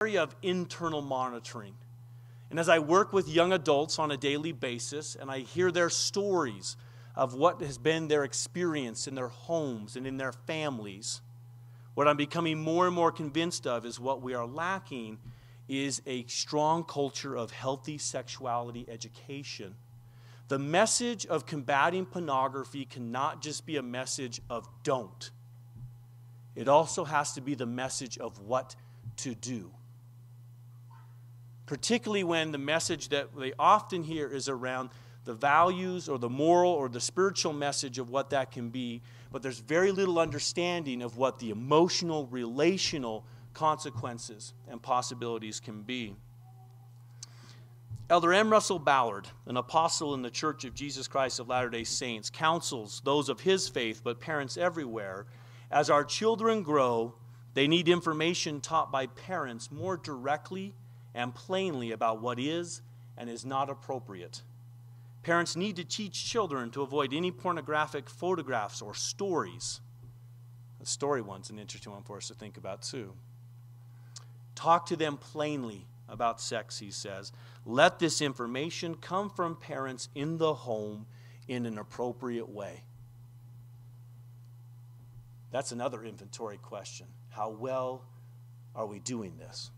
area of internal monitoring. And as I work with young adults on a daily basis, and I hear their stories of what has been their experience in their homes and in their families, what I'm becoming more and more convinced of is what we are lacking is a strong culture of healthy sexuality education. The message of combating pornography cannot just be a message of don't. It also has to be the message of what to do. Particularly when the message that they often hear is around the values or the moral or the spiritual message of what that can be, but there's very little understanding of what the emotional, relational consequences and possibilities can be. Elder M. Russell Ballard, an apostle in the Church of Jesus Christ of Latter-day Saints, counsels those of his faith, but parents everywhere, as our children grow, they need information taught by parents more directly and plainly about what is and is not appropriate. Parents need to teach children to avoid any pornographic photographs or stories. The story one's an interesting one for us to think about too. Talk to them plainly about sex, he says. Let this information come from parents in the home in an appropriate way. That's another inventory question. How well are we doing this?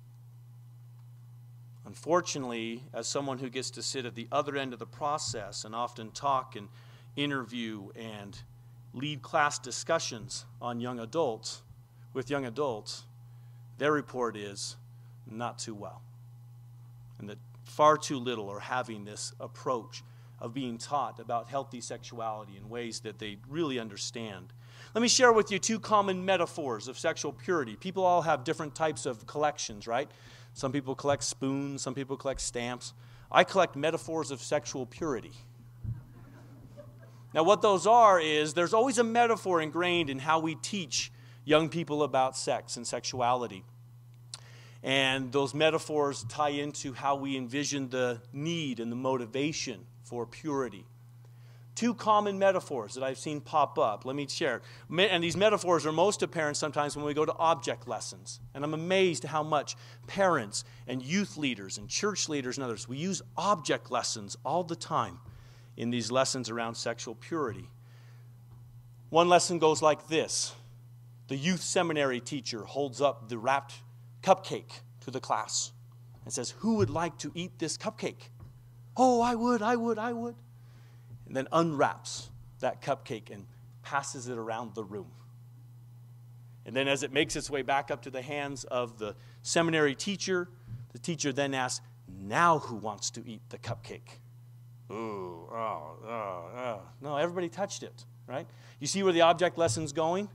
Unfortunately, as someone who gets to sit at the other end of the process and often talk and interview and lead class discussions on young adults, with young adults, their report is not too well. And that far too little are having this approach of being taught about healthy sexuality in ways that they really understand. Let me share with you two common metaphors of sexual purity. People all have different types of collections, right? Some people collect spoons, some people collect stamps. I collect metaphors of sexual purity. Now what those are is there's always a metaphor ingrained in how we teach young people about sex and sexuality. And those metaphors tie into how we envision the need and the motivation for purity. Two common metaphors that I've seen pop up. Let me share. And these metaphors are most apparent sometimes when we go to object lessons. And I'm amazed how much parents and youth leaders and church leaders and others, we use object lessons all the time in these lessons around sexual purity. One lesson goes like this. The youth seminary teacher holds up the wrapped cupcake to the class and says, "Who would like to eat this cupcake?" "Oh, I would. And then unwraps that cupcake and passes it around the room. And then as it makes its way back up to the hands of the seminary teacher, the teacher then asks, "Now who wants to eat the cupcake?" No, everybody touched it, right? You see where the object lesson's going?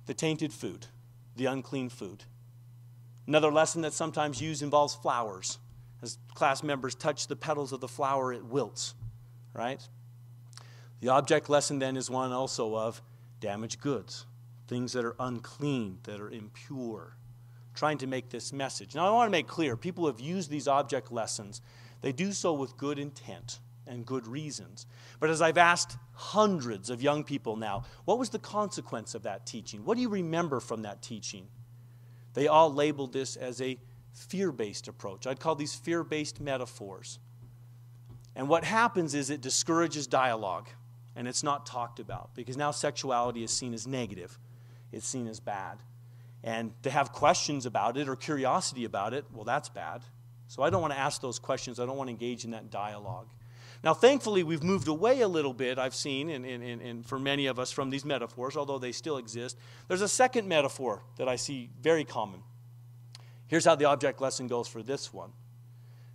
The tainted food, the unclean food. Another lesson that's sometimes used involves flowers. As class members touch the petals of the flower, it wilts. Right? The object lesson then is one also of damaged goods, things that are unclean, that are impure, trying to make this message. Now I want to make clear, people who have used these object lessons, they do so with good intent and good reasons. But as I've asked hundreds of young people now, what was the consequence of that teaching? What do you remember from that teaching? They all labeled this as a fear-based approach. I'd call these fear-based metaphors. And what happens is it discourages dialogue, and it's not talked about, because now sexuality is seen as negative. It's seen as bad. And to have questions about it or curiosity about it, well, that's bad. So I don't want to ask those questions. I don't want to engage in that dialogue. Now, thankfully, we've moved away a little bit, I've seen, and for many of us, from these metaphors, although they still exist. There's a second metaphor that I see very common. Here's how the object lesson goes for this one.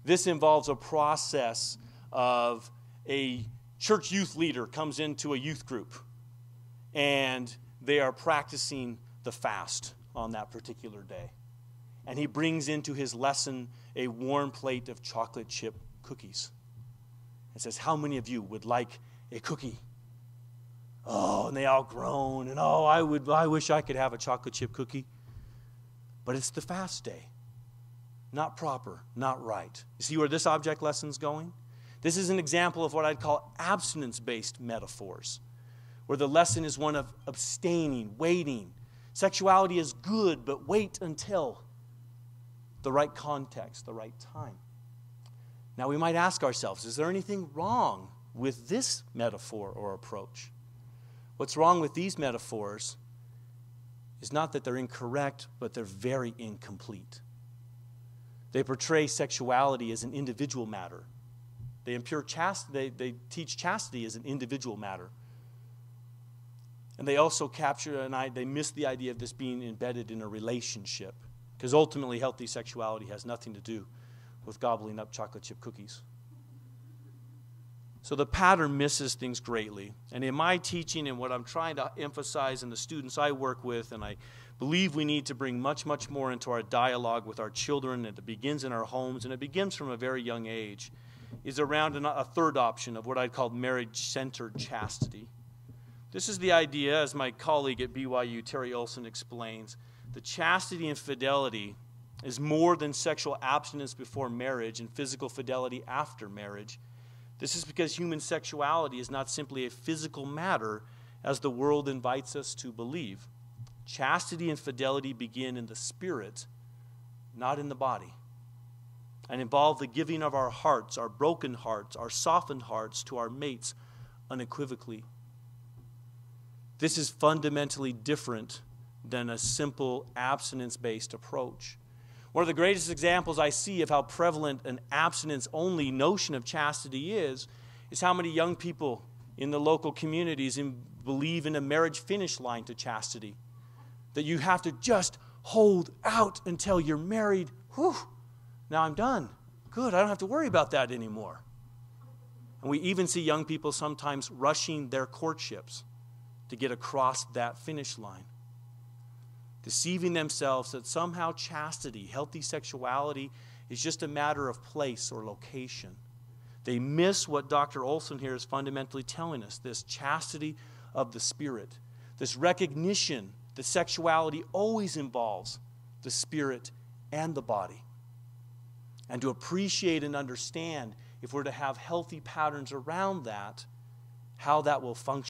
This involves a process of a church youth leader comes into a youth group, and they are practicing the fast on that particular day. And he brings into his lesson a warm plate of chocolate chip cookies. It says, "How many of you would like a cookie?" Oh, and they all groan, and I wish I could have a chocolate chip cookie. But it's the fast day. Not proper, not right. You see where this object lesson's going? This is an example of what I'd call abstinence-based metaphors, where the lesson is one of abstaining, waiting. Sexuality is good, but wait until. the right context, the right time. Now we might ask ourselves, is there anything wrong with this metaphor or approach? What's wrong with these metaphors is not that they're incorrect, but they're very incomplete. They portray sexuality as an individual matter. They teach chastity as an individual matter. And they also they miss the idea of this being embedded in a relationship. Because ultimately, healthy sexuality has nothing to do with gobbling up chocolate chip cookies. So the pattern misses things greatly. And in my teaching and what I'm trying to emphasize in the students I work with, and I believe we need to bring much, much more into our dialogue with our children, and it begins in our homes, and it begins from a very young age, is around a third option of what I'd call marriage-centered chastity. This is the idea, as my colleague at BYU, Terry Olson, explains, that chastity and fidelity is more than sexual abstinence before marriage and physical fidelity after marriage. This is because human sexuality is not simply a physical matter, as the world invites us to believe. Chastity and fidelity begin in the spirit, not in the body, and involve the giving of our hearts, our broken hearts, our softened hearts to our mates unequivocally. This is fundamentally different than a simple abstinence-based approach. One of the greatest examples I see of how prevalent an abstinence-only notion of chastity is how many young people in the local communities believe in a marriage finish line to chastity. That you have to just hold out until you're married. Whew, now I'm done. Good, I don't have to worry about that anymore. And we even see young people sometimes rushing their courtships to get across that finish line, deceiving themselves that somehow chastity, healthy sexuality, is just a matter of place or location. They miss what Dr. Olson here is fundamentally telling us, this chastity of the spirit, this recognition that sexuality always involves the spirit and the body. And to appreciate and understand, if we're to have healthy patterns around that, how that will function.